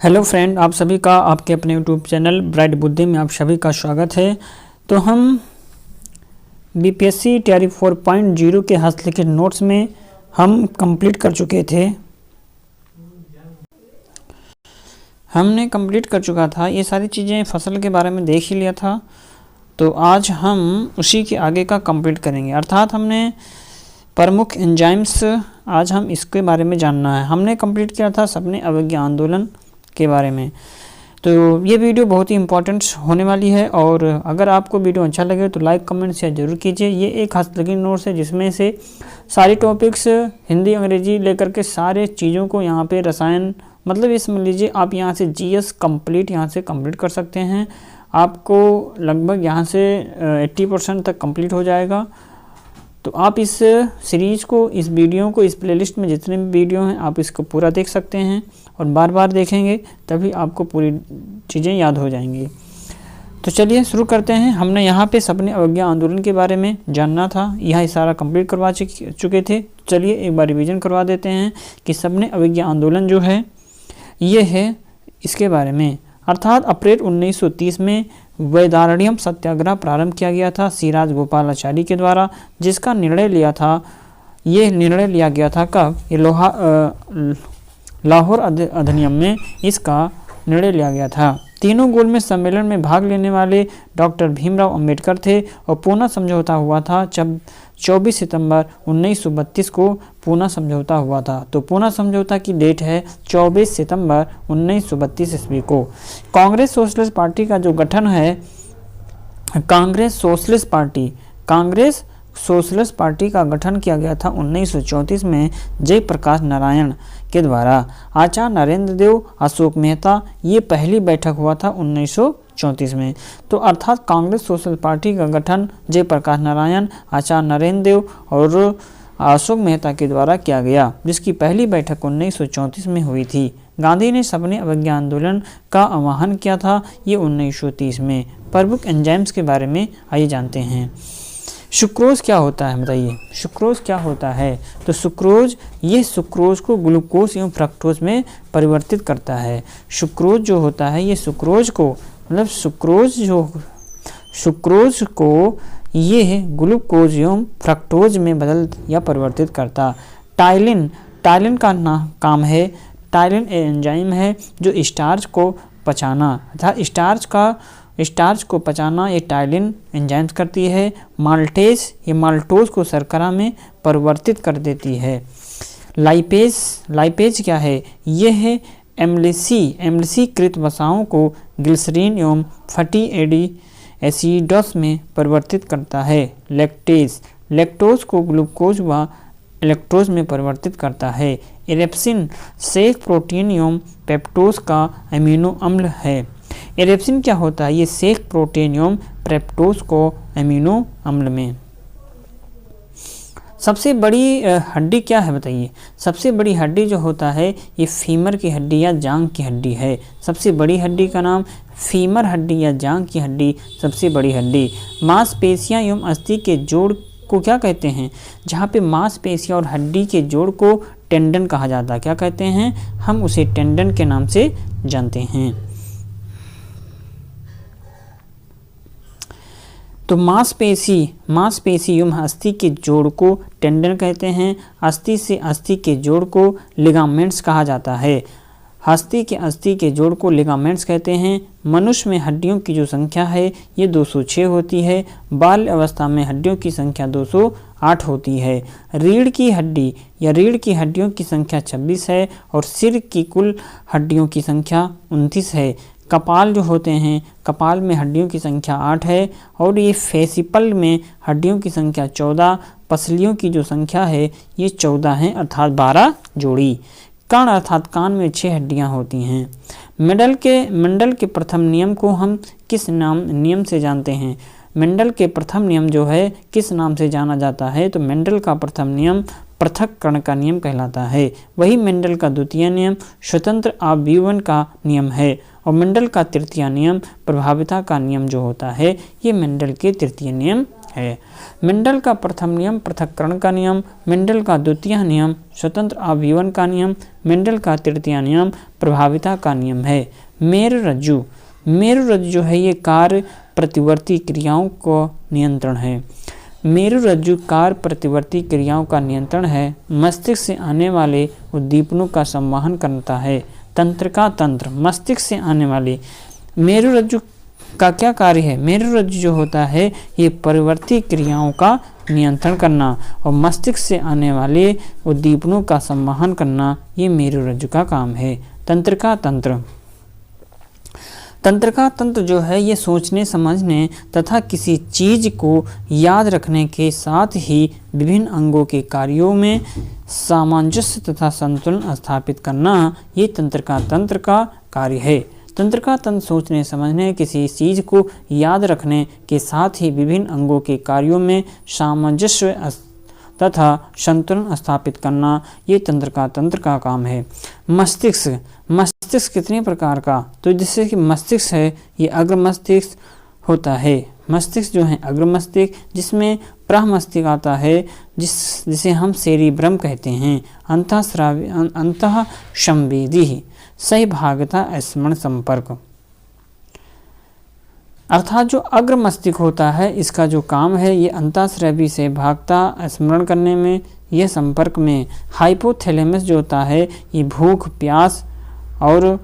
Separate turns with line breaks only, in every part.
Hello friend, आप सभी का आपके अपने यूट्यूब चैनल ब्राइट बुद्धि में आप सभी का स्वागत है। तो हम बीपीएससी तैयारी 4.0 के हस्तलिखित नोट्स में हम कंप्लीट कर चुके थे। हमने कंप्लीट कर चुका था ये सारी चीज़ें, फसल के बारे में देख ही लिया था। तो आज हम उसी के आगे का कंप्लीट करेंगे, अर्थात हमने प्रमुख एंजाइम्स, आज हम इसके बारे में जानना है। हमने कंप्लीट किया था सपने अवज्ञा आंदोलन के बारे में। तो ये वीडियो बहुत ही इम्पोर्टेंट होने वाली है, और अगर आपको वीडियो अच्छा लगे तो लाइक कमेंट शेयर जरूर कीजिए। ये एक हस्तलिखित नोट्स है जिसमें से सारी टॉपिक्स हिंदी अंग्रेजी लेकर के सारे चीज़ों को यहाँ पे रसायन, मतलब ये समझ लीजिए आप यहाँ से जीएस कंप्लीट यहाँ से कंप्लीट कर सकते हैं। आपको लगभग यहाँ से 80% तक कंप्लीट हो जाएगा। तो आप इस सीरीज़ को, इस वीडियो को, इस प्लेलिस्ट में जितने भी वीडियो हैं आप इसको पूरा देख सकते हैं, और बार बार देखेंगे तभी आपको पूरी चीज़ें याद हो जाएंगी। तो चलिए शुरू करते हैं। हमने यहाँ पे सपने अवज्ञा आंदोलन के बारे में जानना था, यह सारा कंप्लीट करवा चुके थे। चलिए एक बार रिवीजन करवा देते हैं कि सपने अवज्ञा आंदोलन जो है ये है इसके बारे में। अर्थात अप्रैल 1930 में वेदारण्यम सत्याग्रह प्रारंभ किया गया था सी राजगोपालाचारी के द्वारा, जिसका निर्णय लिया था, ये निर्णय लिया गया था कब? ये लाहौर अधिनियम में इसका निर्णय लिया गया था। तीनों गोलमेज सम्मेलन में भाग लेने वाले डॉक्टर भीमराव अंबेडकर थे, और पूना समझौता हुआ था जब 24 सितंबर 1932 को पूना समझौता हुआ था। तो पूना समझौता की डेट है 24 सितंबर 1932 ईस्वी को। कांग्रेस सोशलिस्ट पार्टी का जो गठन है, कांग्रेस सोशलिस्ट पार्टी का गठन किया गया था 1934 में जयप्रकाश नारायण के द्वारा। आचार्य नरेंद्र देव, अशोक मेहता, ये पहली बैठक हुआ था 1934 में। तो अर्थात कांग्रेस सोशलिस्ट पार्टी का गठन जयप्रकाश नारायण, आचार्य नरेंद्र देव और अशोक मेहता के द्वारा किया गया, जिसकी पहली बैठक 1934 में हुई थी। गांधी ने सपने अवज्ञा आंदोलन का आह्वान किया था, ये 1930 में। प्रमुख एंजाइम्स के बारे में आइए जानते हैं। सुक्रोज क्या होता है, बताइए सुक्रोज क्या होता है? तो सुक्रोज, ये सुक्रोज को ग्लूकोज एवं फ्रक्टोज में परिवर्तित करता है। सुक्रोज जो होता है ये सुक्रोज को, मतलब सुक्रोज को ये ग्लूकोज एवं फ्रक्टोज में बदल या परिवर्तित करता। टाइलिन का काम है, टाइलिन एंजाइम है जो स्टार्च को पचाना, अर्थात स्टार्च को पचाना ये टाइलिन एंजाइम्स करती है। माल्टेज, ये माल्टोज को शर्करा में परिवर्तित कर देती है। लाइपेज क्या है? ये है एमलिसी कृत वसाओं को ग्लिसरीन एवं फैटी एसिडोस में परिवर्तित करता है। लैक्टोज को ग्लूकोज व इलेक्ट्रोज में परिवर्तित करता है। इरेप्सिन शेक प्रोटीन एवं पेप्टोज का अमीनो अम्ल है। इरेप्सिन क्या होता है? ये शेक प्रोटीन एवं पेप्टोज को अमीनो अम्ल में। सबसे बड़ी हड्डी क्या है, बताइए? सबसे बड़ी हड्डी जो होता है ये फीमर की हड्डी या जांघ की हड्डी है। सबसे बड़ी हड्डी का नाम फीमर हड्डी या जांघ की हड्डी, सबसे बड़ी हड्डी। मांसपेशियां एवं अस्थि के जोड़ को क्या कहते हैं? जहाँ पे मांसपेशियां और हड्डी के जोड़ को टेंडन कहा जाता है। क्या कहते हैं? हम उसे टेंडन के नाम से जानते हैं। तो मांसपेशी एवं अस्थि के जोड़ को टेंडन कहते हैं। अस्थि से अस्थि के जोड़ को लिगामेंट्स कहा जाता है। अस्थि के जोड़ को लिगामेंट्स कहते हैं। मनुष्य में हड्डियों की जो संख्या है ये 206 होती है। बाल्य अवस्था में हड्डियों की संख्या 208 होती है। रीढ़ की हड्डी या रीढ़ की हड्डियों की संख्या 26 है, और सिर की कुल हड्डियों की संख्या 29 है। कपाल जो होते हैं, कपाल में हड्डियों की संख्या 8 है, और ये फेसिपल में हड्डियों की संख्या 14। पसलियों की जो संख्या है ये 14 है, अर्थात 12 जोड़ी। कान, अर्थात कान में 6 हड्डियां होती हैं। मेंडल के प्रथम नियम को हम किस नियम से जानते हैं? मेंडल के प्रथम नियम जो है किस नाम से जाना जाता है? तो मेंडल का प्रथम नियम पृथक्करण का नियम कहलाता है। वही मेंडल का द्वितीय नियम स्वतंत्र आव्यूहन का नियम है, और मेंडल का तृतीय नियम प्रभाविता का नियम जो होता है ये मेंडल के तृतीय नियम है। मेंडल का प्रथम नियम पृथक्करण का नियम, मेंडल का द्वितीय नियम स्वतंत्र आजीवन का नियम, मेंडल का तृतीय नियम प्रभाविता का नियम है। मेरुरज्जु, मेरुरज्जु जो है ये कार्य प्रतिवर्ती क्रियाओं को नियंत्रण है। मेरुरज्जु कार्य प्रतिवर्ती क्रियाओं का नियंत्रण है। मस्तिष्क से आने वाले उद्दीपनों का संवहन करता है। तंत्र का तंत्र, मस्तिष्क से आने वाले, मेरुरज्जु का क्या कार्य है? मेरुरज्जु जो होता है ये परिवर्ती क्रियाओं का नियंत्रण करना और मस्तिष्क से आने वाले उद्दीपनों का संवहन करना, ये मेरुरज्जु का काम है। तंत्र का तंत्र, तंत्र का तंत्र जो है ये सोचने समझने तथा किसी चीज को याद रखने के साथ ही विभिन्न अंगों के कार्यों में सामंजस्य तथा संतुलन स्थापित करना, ये तंत्र का कार्य है। तंत्र का तंत्र सोचने समझने किसी चीज को याद रखने के साथ ही विभिन्न अंगों के कार्यों में सामंजस्य तथा संतुलन स्थापित करना, ये तंत्र का काम है। मस्तिष्क, मस्तिष्क कितने प्रकार का? तो जैसे कि मस्तिष्क है ये अग्र मस्तिष्क होता है। मस्तिष्क जो है अग्र मस्तिष्क, जिसमें प्रमस्तिष्क आता है जिसे हम सेरिब्रम कहते हैं। अंतः संवेदी सहभागिता स्मरण संपर्क, अर्थात जो अग्र मस्तिष्क होता है इसका जो काम है ये अंतःस्रावी से भागता स्मरण करने में, यह संपर्क में। हाइपोथैलेमस जो होता है ये भूख प्यास और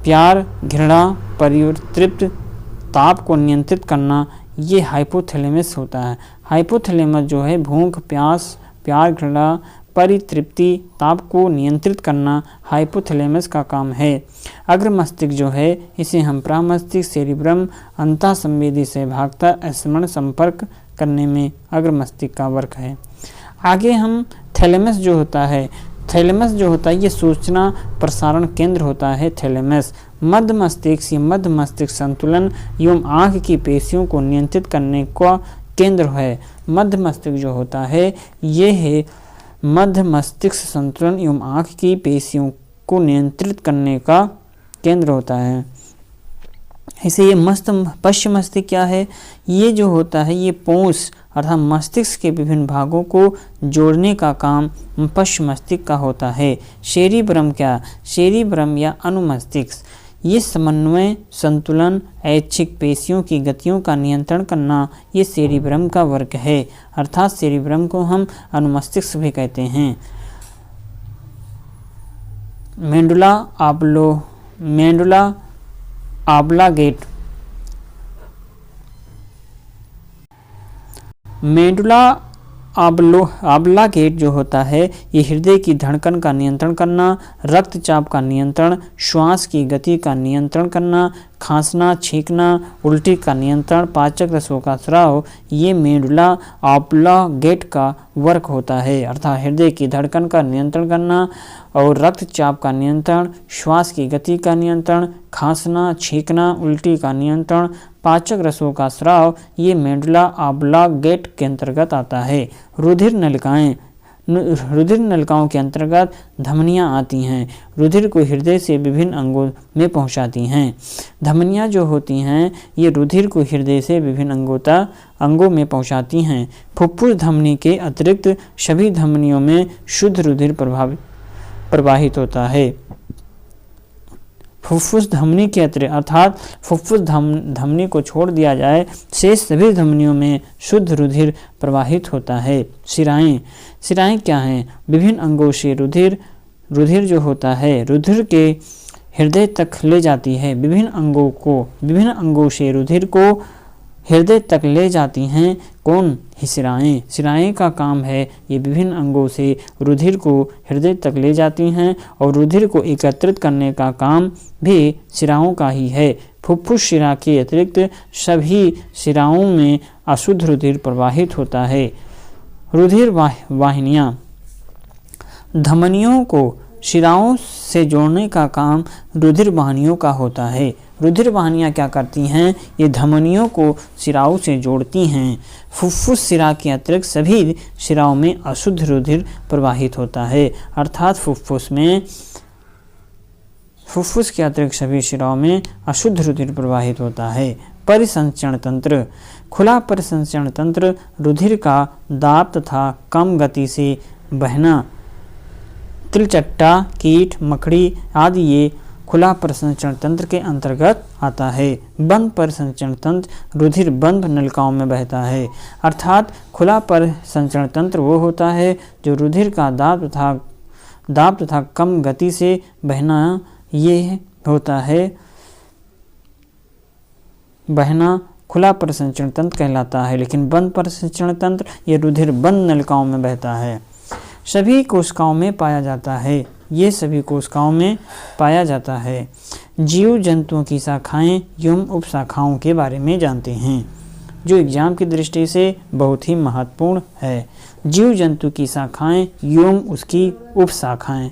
प्यार घृणा परितृप्त ताप को नियंत्रित करना, ये हाइपोथैलेमस होता है। हाइपोथैलेमस जो है भूख प्यास प्यार घृणा परितृप्ति ताप को नियंत्रित करना हाइपोथैलेमस का काम है। अग्र मस्तिष्क जो है इसे हम प्रामस्तिष्क सेरिब्रम अंतः संवेदी से भागता स्मरण संपर्क करने में अग्र मस्तिष्क का वर्क है। आगे हम थैलेमस जो होता है, थैलेमस जो होता है ये सूचना प्रसारण केंद्र होता है। थैलेमस मध्य मस्तिष्क, ये मध्य मस्तिष्क संतुलन एवं आँख की पेशियों को नियंत्रित करने का केंद्र है। मध्य मस्तिष्क जो होता है ये है मध्य मस्तिष्क संतुलन एवं आँख की पेशियों को नियंत्रित करने का केंद्र होता है। ऐसे ये पश्चिम मस्तिष्क क्या है? ये जो होता है ये पूंछ अर्थात मस्तिष्क के विभिन्न भागों को जोड़ने का काम पश्चिम मस्तिष्क का होता है। सेरिब्रम क्या? सेरिब्रम या अनुमस्तिष्क ये समन्वय संतुलन ऐच्छिक पेशियों की गतियों का नियंत्रण करना, ये सेरिब्रम का वर्क है। अर्थात सेरिब्रम को हम अनुमस्तिष्क भी कहते हैं। मेंडुला ऑब्लागेट, मेंडुला ऑब्लागेट जो होता है ये हृदय की धड़कन का नियंत्रण करना, रक्तचाप का नियंत्रण, श्वास की गति का नियंत्रण करना, खांसना छींकना उल्टी का नियंत्रण, पाचक रसों का स्राव, ये मेंडुला ऑब्लागेट का वर्क होता है। अर्थात हृदय की धड़कन का नियंत्रण करना और रक्तचाप का नियंत्रण, श्वास की गति का नियंत्रण, खांसना छींकना उल्टी का नियंत्रण, पाचक रसों का स्राव, ये मेंडुला ऑब्लागेट के अंतर्गत आता है। रुधिर नलिकाएं, रुधिर नलिकाओं के अंतर्गत धमनियां आती हैं। रुधिर को हृदय से विभिन्न अंगों में पहुंचाती हैं। धमनियां जो होती हैं ये रुधिर को हृदय से विभिन्न अंगों में पहुंचाती हैं। फुफ्फुस धमनी के अतिरिक्त सभी धमनियों में शुद्ध रुधिर प्रवाहित होता है। फुफ्फुस धमनी के अतिरिक्त अर्थात फुफ्फुस धमनी को छोड़ दिया जाए शेष सभी धमनियों में शुद्ध रुधिर प्रवाहित होता है। शिराएं, शिराएं क्या हैं? विभिन्न अंगों से रुधिर जो होता है रुधिर के हृदय तक ले जाती है। विभिन्न अंगों से रुधिर को हृदय तक ले जाती हैं। कौन? शिराएं। शिराएं का काम है ये विभिन्न अंगों से रुधिर को हृदय तक ले जाती हैं और रुधिर को एकत्रित करने का काम भी शिराओं का ही है। फुफ्फुस शिरा के अतिरिक्त सभी शिराओं में अशुद्ध रुधिर प्रवाहित होता है। रुधिर वाहिनियाँ, धमनियों को शिराओं से जोड़ने का काम रुधिर वाहिनियों का होता है। रुधिर वाहिनियाँ क्या करती हैं? ये धमनियों को शिराओं से जोड़ती हैं। फुफ्फुस शिरा के अतिरिक्त सभी शिराओं में अशुद्ध रुधिर प्रवाहित होता है। अर्थात फुफ्फुस के अतिरिक्त सभी शिराओं में अशुद्ध रुधिर प्रवाहित होता है। परिसंचरण तंत्र। खुला परिसंचरण तंत्र रुधिर का दाब तथा कम गति से बहना। तिलचट्टा, कीट, मकड़ी आदि ये खुला परिसंचरण तंत्र के अंतर्गत आता है। बंद परिसंचरण तंत्र रुधिर बंद नलिकाओं में बहता है। अर्थात खुला परिसंचरण तंत्र वो होता है जो रुधिर का दाब तथा कम गति से बहना, ये होता है बहना खुला परिसंचरण तंत्र कहलाता है। लेकिन बंद परिसंचरण तंत्र ये रुधिर बंद नलिकाओं में बहता है। सभी कोशिकाओं में पाया जाता है। ये सभी कोशिकाओं में पाया जाता है। जीव जंतुओं की शाखाएं एवं उपशाखाओं के बारे में जानते हैं, जो एग्जाम की दृष्टि से बहुत ही महत्वपूर्ण है। जीव जंतु की शाखाएं एवं उसकी उपशाखाएं।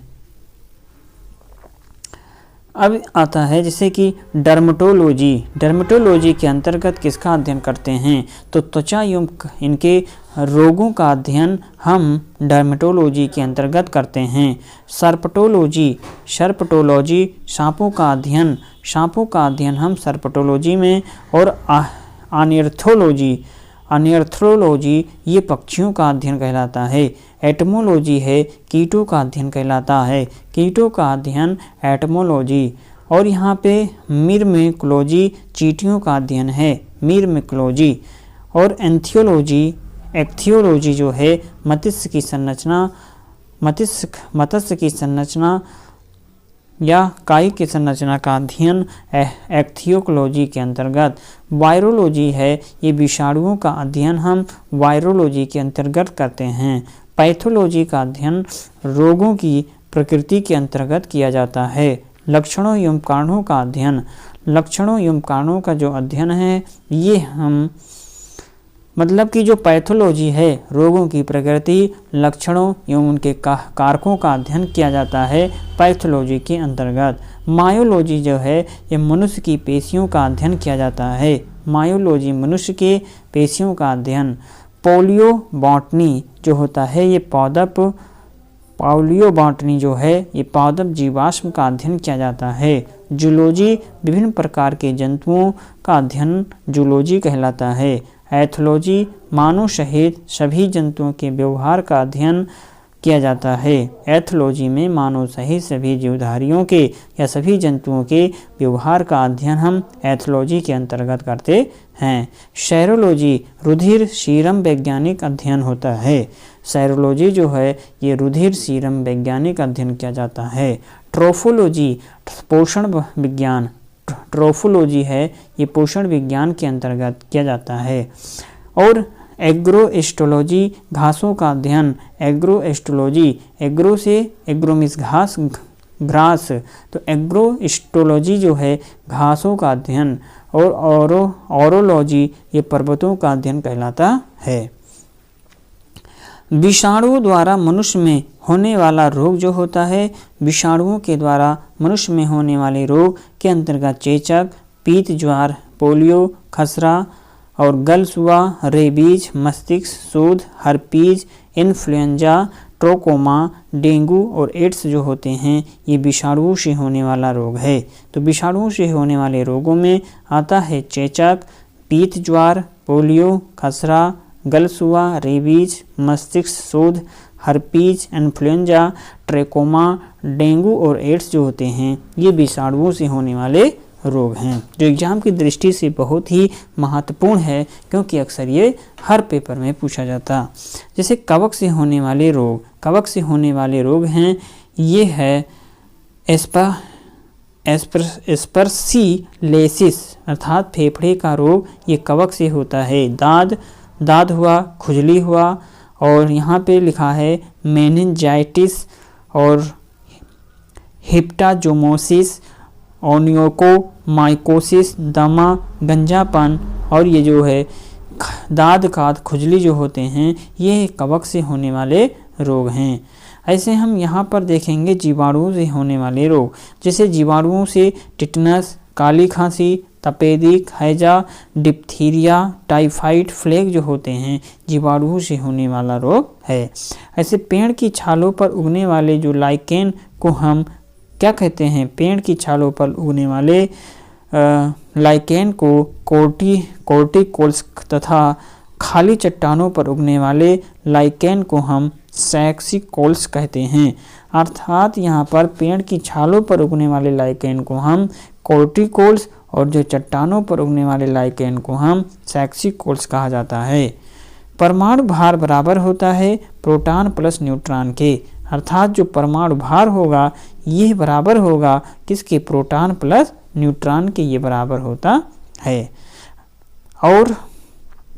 अब आता है जैसे कि डर्मेटोलॉजी। डर्मेटोलॉजी के अंतर्गत किसका अध्ययन करते हैं? तो त्वचा एवं इनके रोगों का अध्ययन हम डर्मेटोलॉजी के अंतर्गत करते हैं। सर्पटोलॉजी सांपों का अध्ययन हम सर्पटोलॉजी में, और अनियर्थ्रोलॉजी ये पक्षियों का अध्ययन कहलाता है। एटमोलॉजी है कीटों का अध्ययन कहलाता है। कीटों का अध्ययन एटमोलॉजी। और यहाँ पे मिरमेकोलॉजी चींटियों का अध्ययन है, मिरमेकोलॉजी। और एक्थियोलॉजी जो है मत्स्य की संरचना या काई की संरचना का अध्ययन एक्थियोलॉजी के अंतर्गत। वायरोलॉजी है ये विषाणुओं का अध्ययन हम वायरोलॉजी के अंतर्गत करते हैं। पैथोलॉजी का अध्ययन रोगों की प्रकृति के अंतर्गत किया जाता है। लक्षणों एवं कारणों का अध्ययन, लक्षणों एवं कारणों का जो अध्ययन है ये हम मतलब कि जो पैथोलॉजी है रोगों की प्रकृति, लक्षणों एवं उनके कारकों का अध्ययन किया जाता है पैथोलॉजी के अंतर्गत। मायोलॉजी जो है ये मनुष्य की पेशियों का अध्ययन किया जाता है। मायोलॉजी मनुष्य के पेशियों का अध्ययन। पोलियो बॉटनी जो होता है ये पॉलियोबॉटनी जो है ये पादप जीवाश्म का अध्ययन किया जाता है। जूलॉजी विभिन्न प्रकार के जंतुओं का अध्ययन जूलॉजी कहलाता है। एथोलॉजी मानव सहित सभी जंतुओं के व्यवहार का अध्ययन किया जाता है। एथोलॉजी में मानव सहित सभी जीवधारियों के या सभी जंतुओं के व्यवहार का अध्ययन हम एथोलॉजी के अंतर्गत करते हैं। सेरोलॉजी रुधिर सीरम वैज्ञानिक अध्ययन होता है। सेरोलॉजी जो है ये रुधिर सीरम वैज्ञानिक अध्ययन किया जाता है। ट्रोफोलॉजी पोषण विज्ञान, ट्रोफोलॉजी है ये पोषण विज्ञान के अंतर्गत किया जाता है। और एग्रोएस्ट्रोलॉजी घासों का अध्ययन। एग्रोएस्ट्रोलॉजी एग्रो से एग्रो मीन्स घास, ग्रास, तो एग्रोएस्ट्रोलॉजी जो है घासों का अध्ययन। और ऑरोलॉजी ये पर्वतों का अध्ययन कहलाता है। विषाणुओं द्वारा मनुष्य में होने वाला रोग जो होता है, विषाणुओं के द्वारा मनुष्य में होने वाले रोग के अंतर्गत चेचक, पीत ज्वार, पोलियो, खसरा और गलसुआ, रेबीज, मस्तिष्क शोथ, हर्पीज, इन्फ्लुएंजा, ट्रोकोमा, डेंगू और एड्स जो होते हैं ये विषाणुओं से होने वाला रोग है। तो विषाणुओं से होने वाले रोगों में आता है चेचक, पीत ज्वार, पोलियो, खसरा, गलसुआ, रेबीज, मस्तिष्क शोथ, हर्पीज, इन्फ्लुएंजा, ट्रेकोमा, डेंगू और एड्स जो होते हैं ये विषाणुओं से होने वाले रोग हैं, जो एग्जाम की दृष्टि से बहुत ही महत्वपूर्ण है क्योंकि अक्सर ये हर पेपर में पूछा जाता। जैसे कवक से होने वाले रोग, कवक से होने वाले रोग हैं ये है एस्परसिलेसिस अर्थात फेफड़े का रोग, ये कवक से होता है। दाद हुआ, खुजली हुआ, और यहाँ पे लिखा है मेनिंजाइटिस और हिप्टाजोमोसिस, ओनियोकोमाइकोसिस, दमा, गंजापन, और ये जो है दाद काद खुजली जो होते हैं ये कवक से होने वाले रोग हैं। ऐसे हम यहाँ पर देखेंगे जीवाणुओं से होने वाले रोग, जैसे जीवाणुओं से टिटनस, काली खांसी, तपेदिक, हैजा, डिप्थीरिया, टाइफाइड, फ्लेग जो होते हैं जीवाणुओं से होने वाला रोग है। ऐसे पेड़ की छालों पर उगने वाले जो लाइकेन को हम क्या कहते हैं? पेड़ की छालों पर उगने वाले लाइकेन को कोर्टिकोल्स तथा खाली चट्टानों पर उगने वाले लाइकेन को हम सैक्सिकोल्स कहते हैं। अर्थात यहाँ पर पेड़ की छालों पर उगने वाले लाइकेन को हम कोर्टिकोल्स और जो चट्टानों पर उगने वाले लाइकेन को हम सैक्सिकोल्स कहा जाता है। परमाणु भार बराबर होता है प्रोटॉन प्लस न्यूट्रॉन के, अर्थात जो परमाणु भार होगा ये बराबर होगा किसके, प्रोटॉन प्लस न्यूट्रॉन के, ये बराबर होता है। और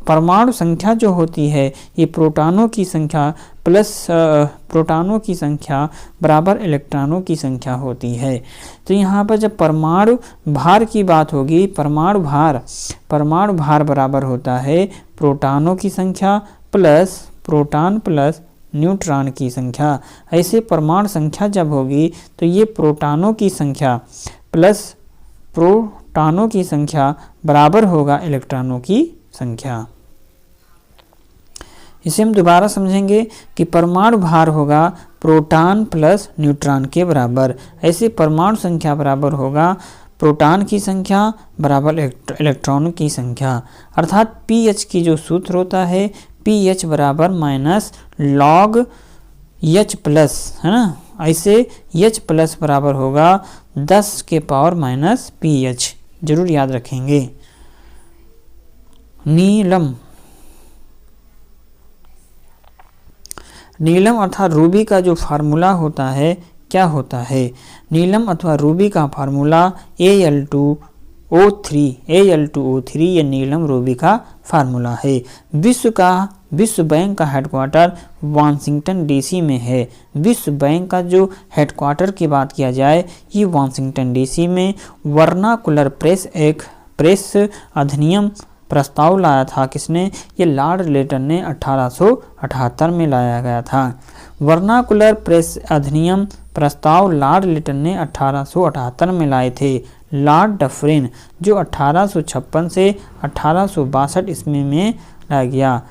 परमाणु संख्या जो होती है ये प्रोटॉनों की संख्या प्लस प्रोटॉनों की संख्या बराबर इलेक्ट्रॉनों की संख्या होती है। तो यहाँ पर जब परमाणु भार की बात होगी, परमाणु भार बराबर होता है प्रोटॉनों की संख्या प्लस प्रोटॉन प्लस न्यूट्रॉन की संख्या। ऐसे परमाणु संख्या जब होगी तो ये प्रोटॉनों की संख्या प्लस प्रोटॉनों की संख्या बराबर होगा इलेक्ट्रॉनों की संख्या। इसे हम दोबारा समझेंगे कि परमाणु भार होगा प्रोटॉन प्लस न्यूट्रॉन के बराबर। ऐसे परमाणु संख्या बराबर होगा प्रोटॉन की संख्या बराबर इलेक्ट्रॉनों की संख्या। अर्थात pH की जो सूत्र होता है pH बराबर माइनस लॉग H प्लस, है ना। ऐसे H प्लस बराबर होगा 10 के पावर माइनस pH, जरूर याद रखेंगे। नीलम अर्थात रूबी का जो फार्मूला होता है क्या होता है, नीलम अथवा रूबी का फार्मूला Al2O3, ये नीलम रूबी का फार्मूला है। विश्व बैंक का हेडक्वार्टर वाशिंगटन डीसी में है। विश्व बैंक का जो हेडक्वार्टर की बात किया जाए ये वाशिंगटन डीसी में। वर्नाकुलर प्रेस अधिनियम प्रस्ताव लाया था किसने, ये लॉर्ड लेटन ने 1878 में लाया गया था। वर्नाकुलर प्रेस अधिनियम प्रस्ताव लॉर्ड लेटन ने 1878 में लाए थे। लॉर्ड डफरिन जो 1856 से 1862 ईस्वी में लाया गया।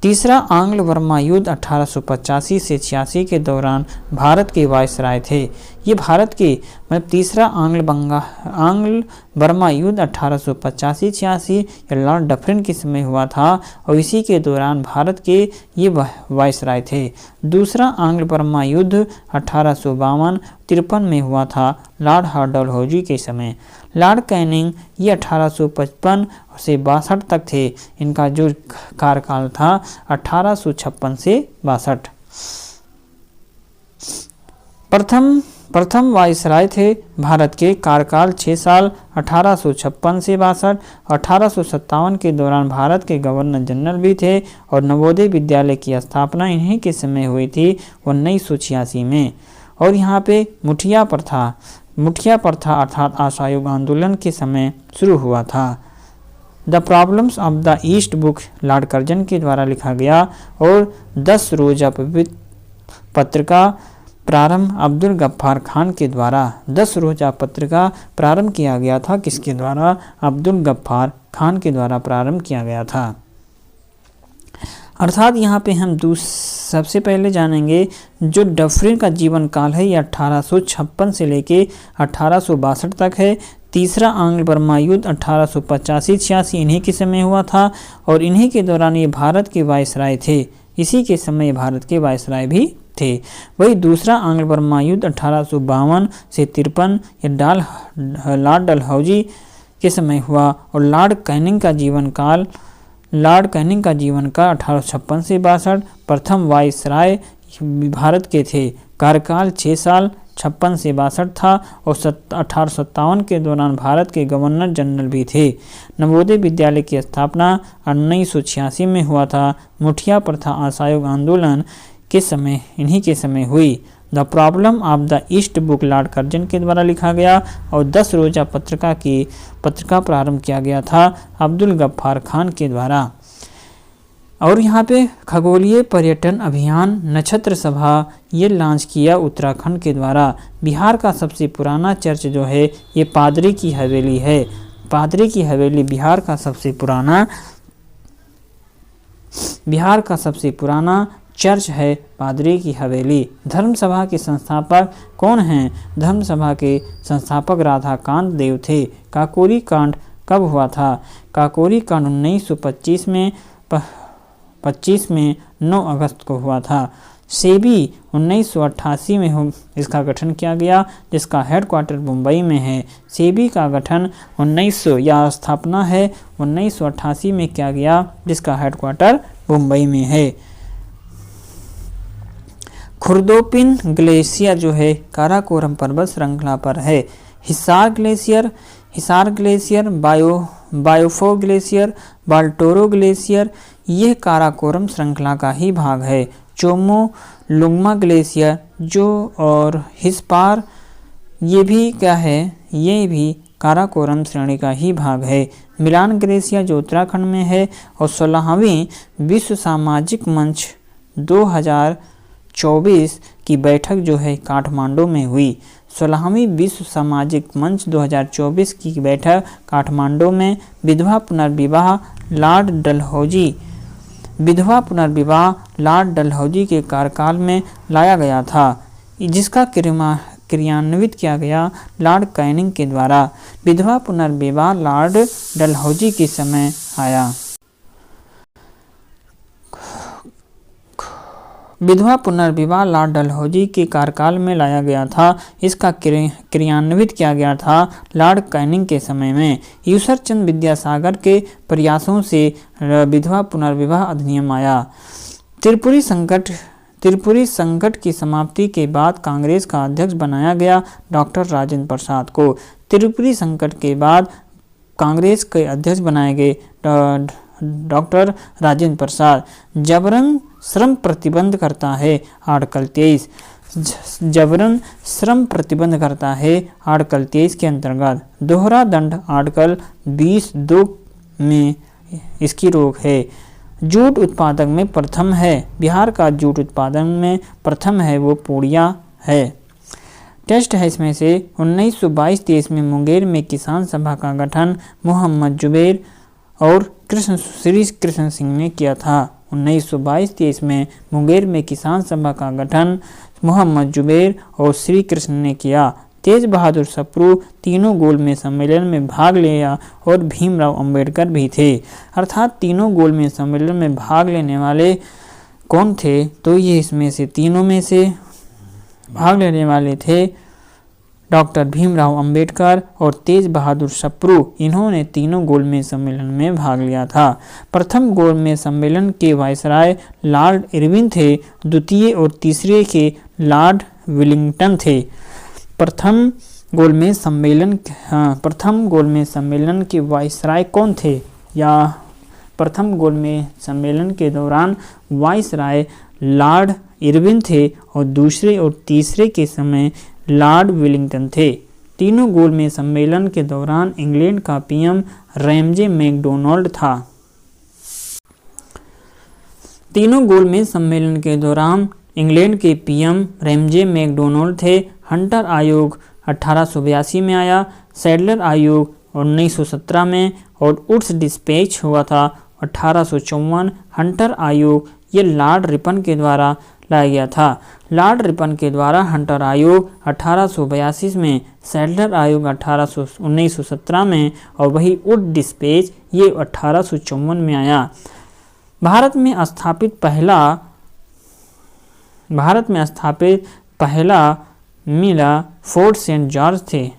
तीसरा आंग्ल बर्मा युद्ध 1885 से 86 के दौरान भारत के वायसराय थे। ये भारत के मतलब तीसरा आंग्ल बर्मा युद्ध 1885-86 लॉर्ड डफरिन के समय हुआ था और इसी के दौरान भारत के ये वायसराय थे। दूसरा आंग्ल बर्मा युद्ध 1852-53 में हुआ था लॉर्ड डलहौजी के समय। लॉर्ड कैनिंग ये 1855 से 62 तक थे। इनका जो कार्यकाल था 1856 से 62। प्रथम वायसराय थे भारत के, कार्यकाल 6 साल 1856 से 62। 1857 के दौरान भारत के गवर्नर जनरल भी थे और नवोदय विद्यालय की स्थापना इन्हीं के समय हुई थी 1986 में। और यहाँ पे मुठिया प्रथा अर्थात असहयोग आंदोलन के समय शुरू हुआ था। The problems of the east book Lord Curzon के द्वारा लिखा गया और 10 रोजा पत्रिका प्रारंभ अब्दुल गफ्फार खान के द्वारा 10 रोजा पत्रिका प्रारंभ किया गया था। किसके द्वारा, अब्दुल गफ्फार खान के द्वारा प्रारंभ किया गया था। अर्थात यहाँ पे हम सबसे पहले जानेंगे जो डफरिन का जीवन काल है ये 1856 से लेके 1862 तक है। तीसरा आंग्ल बर्मा युद्ध 1885-86 इन्हीं के समय हुआ था और इन्हीं के दौरान ये भारत के वायसराय थे। इसी के समय भारत के वायसराय भी थे। वही दूसरा आंग्ल बर्मा युद्ध 1852 से 53 ये लॉर्ड डलहौजी के समय हुआ और लॉर्ड कैनिंग का जीवन काल 1856 से 62। प्रथम वायसराय भारत के थे, कार्यकाल 6 साल 56 से 62 था और 1857 के दौरान भारत के गवर्नर जनरल भी थे। नवोदय विद्यालय की स्थापना 1986 में हुआ था। मुठिया प्रथा असहयोग आंदोलन के समय इन्हीं के समय हुई। The problem of the east book Lord Curzon के द्वारा लिखा गया और 10 रोजा पत्रिका प्रारंभ किया गया था अब्दुल गफ्फार खान के द्वारा। और यहाँ पे खगोलीय पर्यटन अभियान नक्षत्र सभा ये लॉन्च किया उत्तराखंड के द्वारा। बिहार का सबसे पुराना चर्च जो है ये पादरी की हवेली है। पादरी की हवेली बिहार का सबसे पुराना चर्च है पादरी की हवेली। धर्म सभा के संस्थापक कौन हैं? धर्म सभा के संस्थापक राधाकांत देव थे। काकोरी कांड कब हुआ था? काकोरी कानून 1925 में 9 अगस्त को हुआ था। सेबी 1988 में इसका गठन किया गया, जिसका हेडक्वार्टर मुंबई में है। सेबी का गठन 1900 या स्थापना है 1988 में किया गया, जिसका हेडक्वार्टर मुंबई में है। खुर्दोपिन ग्लेशियर जो है काराकोरम पर्वत श्रृंखला पर है। Hisar glacier, Biafo glacier, Baltoro glacier, यह काराकोरम श्रृंखला का ही भाग है। चोमोलुंगमा ग्लेशियर जो और हिस्पार, ये भी क्या है, ये भी काराकोरम श्रेणी का ही भाग है। मिलान ग्लेशियर जो उत्तराखंड में है। और 16वीं विश्व सामाजिक मंच 2024 की बैठक जो है काठमांडू में हुई। 16वीं विश्व सामाजिक मंच 2024 की बैठक काठमांडू में विधवा पुनर्विवाह लॉर्ड डलहौजी के कार्यकाल में लाया गया था, जिसका क्रियान्वित किया गया लॉर्ड कैनिंग के द्वारा। विधवा पुनर्विवाह लॉर्ड डलहौजी के समय आया। विधवा पुनर्विवाह लॉर्ड डलहौजी के कार्यकाल में लाया गया था। इसका क्रियान्वित किया गया था लॉर्ड कैनिंग के समय में। ईश्वर चंद्र विद्यासागर के प्रयासों से विधवा पुनर्विवाह अधिनियम आया। त्रिपुरी संकट की समाप्ति के बाद कांग्रेस का अध्यक्ष बनाया गया डॉक्टर राजेंद्र प्रसाद को। त्रिपुरी संकट के बाद कांग्रेस के अध्यक्ष बनाए गए डॉक्टर राजेंद्र प्रसाद। जबरन श्रम प्रतिबंध करता है आर्टिकल 23। जबरन श्रम प्रतिबंध करता है आर्टिकल 23 के अंतर्गत। दोहरा दंड आर्टिकल 20(2) में इसकी रोक है। जूट उत्पादक में प्रथम है, बिहार का जूट उत्पादन में प्रथम है वो पूर्णिया है। टेस्ट है इसमें से 1922-23 में मुंगेर में किसान सभा का गठन मोहम्मद जुबैर और श्री कृष्ण सिंह ने किया था। 1922-23 में मुंगेर में किसान सभा का गठन मोहम्मद जुबैर और श्री कृष्ण ने किया। तेज बहादुर सप्रू तीनों गोलमेज सम्मेलन में भाग लिया और भीमराव अंबेडकर भी थे। अर्थात तीनों गोलमेज सम्मेलन में भाग लेने वाले कौन थे? तो ये इसमें से तीनों में से भाग लेने वाले थे डॉक्टर भीमराव अंबेडकर और तेज बहादुर सप्रू। इन्होंने तीनों गोलमेज सम्मेलन में भाग लिया था। प्रथम गोलमेज सम्मेलन के वायसराय लॉर्ड इरविन थे। द्वितीय और तीसरे के लॉर्ड वेलिंगटन थे। प्रथम गोलमेज सम्मेलन के वायसराय कौन थे? या प्रथम गोलमेज सम्मेलन के दौरान वायसराय लॉर्ड इरविन थे और दूसरे और तीसरे के समय लॉर्ड वेलिंगटन थे। तीनों गोलमेज सम्मेलन के दौरान इंग्लैंड का पीएम रैमजे मैकडोनाल्ड था। तीनों गोलमेज सम्मेलन के दौरान इंग्लैंड के पीएम रैमजे मैकडोनाल्ड थे। हंटर आयोग 1882 में आया, सैडलर आयोग 1917 में और वुड्स डिस्पैच हुआ था 1854। हंटर आयोग ये लॉर्ड रिपन के द्वारा लाया गया था। लॉर्ड रिपन के द्वारा हंटर आयोग 1882 में, सैडलर आयोग 1917 में और वही वुड डिस्पैच ये 1854 में आया। भारत में स्थापित पहला मिला फोर्ट सेंट जॉर्ज थे।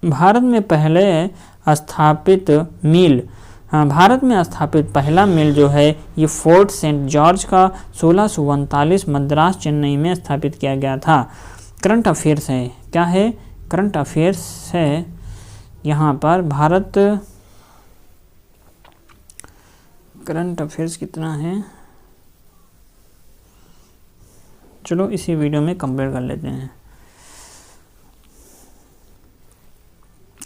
भारत में स्थापित पहला मिल जो है ये फोर्ट सेंट जॉर्ज का 1639 मद्रास चेन्नई में स्थापित किया गया था। करंट अफेयर्स है, क्या है? करंट अफेयर्स है यहाँ पर भारत। करंट अफेयर्स कितना है, चलो इसी वीडियो में कंपेयर कर लेते हैं।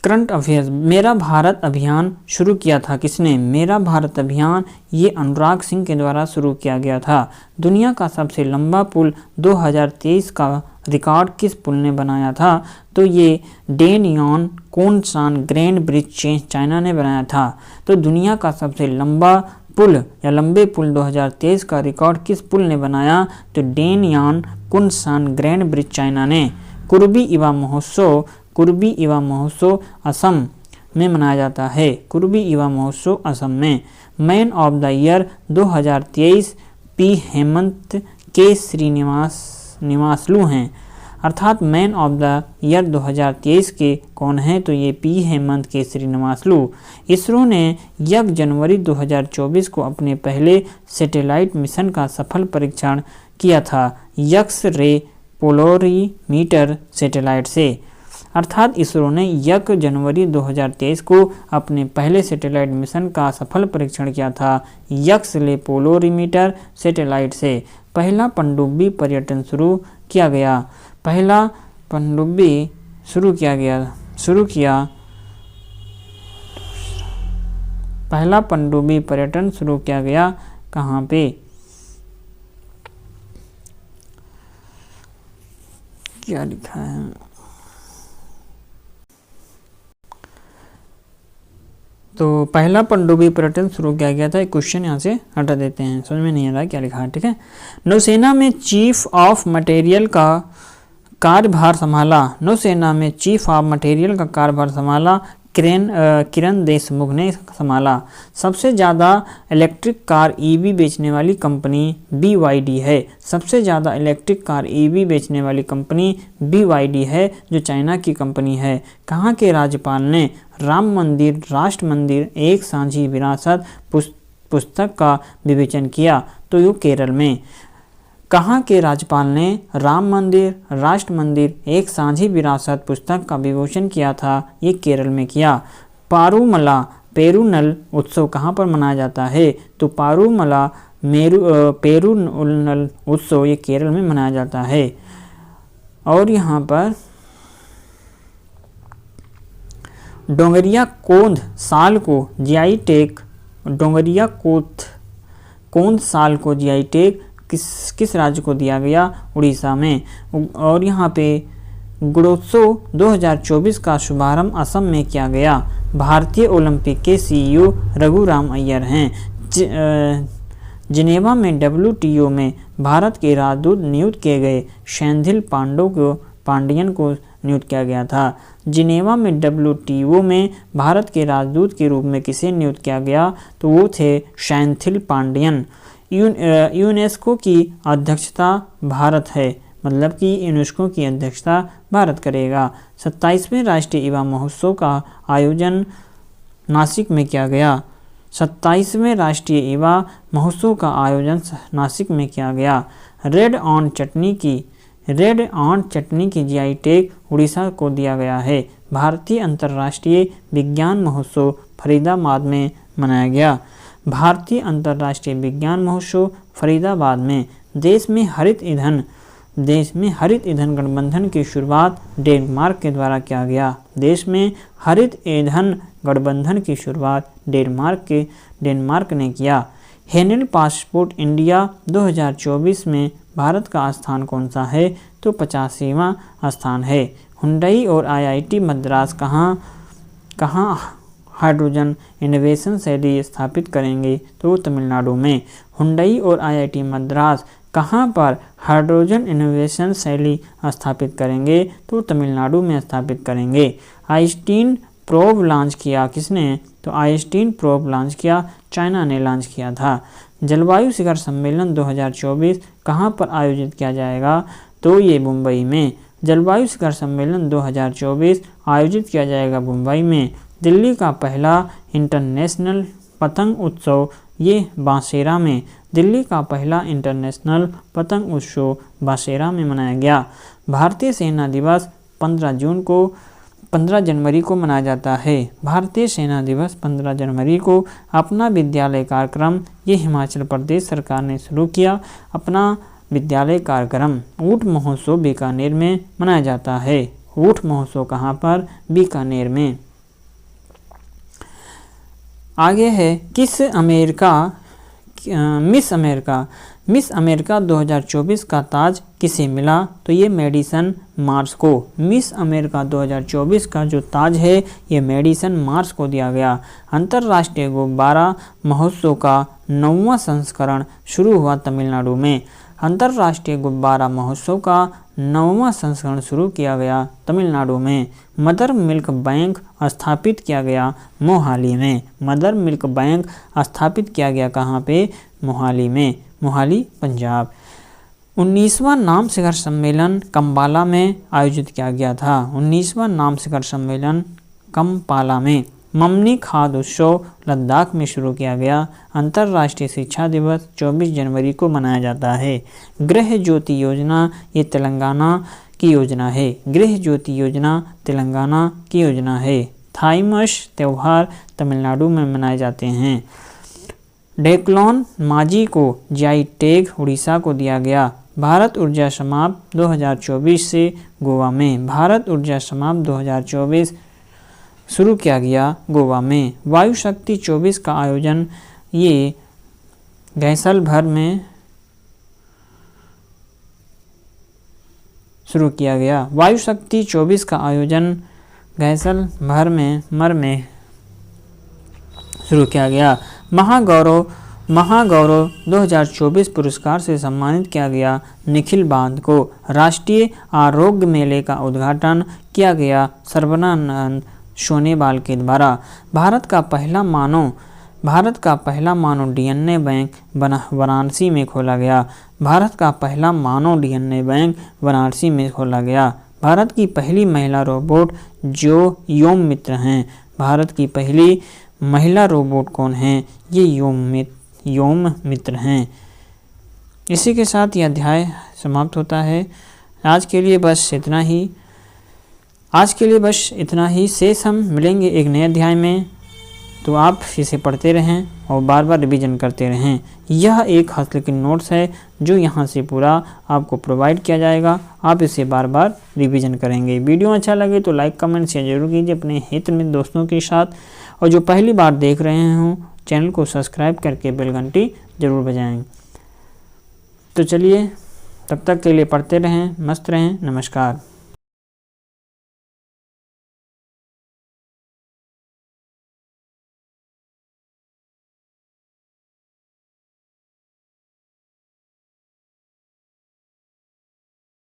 करंट अफेयर्स, मेरा भारत अभियान शुरू किया था किसने? मेरा भारत अभियान ये अनुराग सिंह के द्वारा शुरू किया गया था। दुनिया का सबसे लंबा पुल 2023 का रिकॉर्ड किस पुल ने बनाया था? तो ये डेनयॉन कोनसान ग्रैंड ब्रिज चाइना ने बनाया था। तो दुनिया का सबसे लंबा पुल या लंबे पुल 2023 का रिकॉर्ड किस पुल ने बनाया? तो डेनयॉन कोनसान ग्रैंड ब्रिज चाइना ने। कुर्बी इवा महोत्सव कुर्बी युवा महोत्सव असम में मनाया जाता है। कुर्बी युवा महोत्सव असम में। Man of the year 2023 P Hemant के श्रीनिवासलू हैं। अर्थात मैन ऑफ द ईयर 2023 के कौन हैं, तो ये पी हेमंत के श्रीनिवासलू। इसरो ने 1 जनवरी 2024 को अपने पहले सैटेलाइट मिशन का सफल परीक्षण किया था एक्स रे पोलरीमीटर सैटेलाइट से। अर्थात इसरो ने 1 जनवरी 2023 को अपने पहले सैटेलाइट मिशन का सफल परीक्षण किया था एक्स रे पोलरीमीटर सैटेलाइट से। पहला पनडुब्बी पर्यटन शुरू किया गया। पहला पनडुब्बी पहला पनडुब्बी पर्यटन शुरू किया गया कहाँ पे? क्या लिखा है? तो पहला पनडुब्बी पर्यटन शुरू किया गया था। एक क्वेश्चन यहाँ से हटा देते हैं, समझ में नहीं आ रहा क्या लिखा है, ठीक है। नौसेना में चीफ ऑफ मटेरियल का कार्यभार संभाला। नौसेना में चीफ ऑफ मटेरियल का कार्यभार संभाला किरण देशमुख ने संभाला। सबसे ज़्यादा इलेक्ट्रिक कार ईवी बेचने वाली कंपनी BYD है। सबसे ज़्यादा इलेक्ट्रिक कार ईवी बेचने वाली कंपनी BYD है, जो चाइना की कंपनी है। कहाँ के राज्यपाल ने राम मंदिर राष्ट्र मंदिर एक साझी विरासत पुस्तक का विवेचन किया, तो ये केरल में। कहाँ के राज्यपाल ने राम मंदिर राष्ट्र मंदिर एक साझी विरासत पुस्तक का विमोचन किया था, ये केरल में किया। पारूमला पेरूनल उत्सव कहाँ पर मनाया जाता है, तो पारूमला पेरूनल उत्सव ये केरल में मनाया जाता है। और यहाँ पर डोंगरिया कोंद साल को जीआई टैग कोंद साल को जीआई टैग किस राज्य को दिया गया? उड़ीसा में। और यहाँ पे गुणोत्सव 2024 का शुभारंभ असम में किया गया। भारतीय ओलंपिक के CEO रघुराम अय्यर हैं। जिनेवा में WTO में भारत के राजदूत नियुक्त किए गए शैंधिल पांडियन को नियुक्त किया गया था। जिनेवा में WTO में भारत के राजदूत के रूप में किसे नियुक्त किया गया, तो वो थे शैंथिल पांडियन। यूनेस्को की अध्यक्षता भारत है, मतलब कि यूनेस्को की अध्यक्षता भारत करेगा। 27वें राष्ट्रीय युवा महोत्सव का आयोजन नासिक में किया गया। 27वें राष्ट्रीय युवा महोत्सव का आयोजन नासिक में किया गया। रेड ऑन चटनी की जीआई टैग उड़ीसा को दिया गया है। भारतीय अंतर्राष्ट्रीय विज्ञान महोत्सव फरीदाबाद में मनाया गया। भारतीय अंतर्राष्ट्रीय विज्ञान महोत्सव फरीदाबाद में। देश में हरित ईंधन गठबंधन की शुरुआत डेनमार्क के द्वारा किया गया। देश में हरित ईंधन गठबंधन की शुरुआत डेनमार्क ने किया। हेनेल पासपोर्ट इंडिया 2024 में भारत का स्थान कौन सा है, तो 85वां स्थान है। हुंडई और IIT मद्रास कहाँ हाइड्रोजन इनोवेशन शैली स्थापित करेंगे, तो तमिलनाडु में। हुंडई और IIT मद्रास कहाँ पर हाइड्रोजन इनोवेशन शैली स्थापित करेंगे, तो तमिलनाडु में स्थापित करेंगे। आइंस्टीन प्रोब लॉन्च किया किसने, तो आइंस्टीन प्रोब लॉन्च किया चाइना ने लॉन्च किया था। जलवायु शिखर सम्मेलन 2024 कहाँ पर आयोजित किया जाएगा, तो ये मुंबई में। जलवायु शिखर सम्मेलन 2024 आयोजित किया जाएगा मुंबई में। दिल्ली का पहला इंटरनेशनल पतंग उत्सव ये बांसेरा में। दिल्ली का पहला इंटरनेशनल पतंग उत्सव बांसेरा में मनाया गया। भारतीय सेना दिवस 15 जनवरी को मनाया जाता है। भारतीय सेना दिवस 15 जनवरी को। अपना विद्यालय कार्यक्रम ये हिमाचल प्रदेश सरकार ने शुरू किया। अपना विद्यालय कार्यक्रम। ऊंट महोत्सव बीकानेर में मनाया जाता है। ऊंट महोत्सव कहाँ पर, बीकानेर में। आगे है मिस अमेरिका 2024 का ताज किसे मिला, तो ये मेडिसन मार्स को। मिस अमेरिका 2024 का जो ताज है ये मेडिसन मार्स को दिया गया। अंतर्राष्ट्रीय गुब्बारा महोत्सव का 9वां संस्करण शुरू हुआ तमिलनाडु में। अंतर्राष्ट्रीय गुब्बारा महोत्सव का 9वां संस्करण शुरू किया गया तमिलनाडु में। मदर मिल्क बैंक स्थापित किया गया मोहाली में। मदर मिल्क बैंक स्थापित किया गया कहाँ पे? मोहाली में, मोहाली पंजाब। 19वां नाम शिखर सम्मेलन कंपाला में आयोजित किया गया था। 19वां नाम शिखर सम्मेलन कंपाला में। ममनी खाद्य उत्सव लद्दाख में शुरू किया गया। अंतर्राष्ट्रीय शिक्षा दिवस 24 जनवरी को मनाया जाता है। गृह ज्योति योजना ये तेलंगाना की योजना है। गृह ज्योति योजना तेलंगाना की योजना है। थाईमस त्यौहार तमिलनाडु में मनाए जाते हैं। डेक्लोन माझी को जीआई टैग उड़ीसा को दिया गया। भारत ऊर्जा समाप्त 2024 से गोवा में। भारत ऊर्जा समाप्त 2024 शुरू किया गया गोवा में। वायु शक्ति 24 का आयोजन ये गैसलभर में शुरू किया गया। वायु शक्ति 24 का आयोजन गैसलभर में शुरू किया गया। महागौरव 2024 पुरस्कार से सम्मानित किया गया निखिल बांध को। राष्ट्रीय आरोग्य मेले का उद्घाटन किया गया सर्बानंद सोनोवाल के द्वारा। भारत का पहला मानव डीएनए बैंक वाराणसी में खोला गया। भारत का पहला मानव डीएनए बैंक वाराणसी में खोला गया। भारत की पहली महिला रोबोट जो योम मित्र हैं। भारत की पहली महिला रोबोट कौन है? ये योम मित्र हैं। इसी के साथ ये अध्याय समाप्त होता है। आज के लिए बस इतना ही। शेष हम मिलेंगे एक नए अध्याय में। तो आप इसे पढ़ते रहें और बार बार रिवीजन करते रहें। यह एक हस्तलिखित नोट्स है जो यहाँ से पूरा आपको प्रोवाइड किया जाएगा। आप इसे बार बार रिवीजन करेंगे। वीडियो अच्छा लगे तो लाइक कमेंट शेयर जरूर कीजिए अपने हित में दोस्तों के साथ। और जो पहली बार देख रहे हों चैनल को सब्सक्राइब करके बेल घंटी जरूर बजाएं। तो चलिए तब तक के लिए पढ़ते रहें, मस्त रहें। नमस्कार।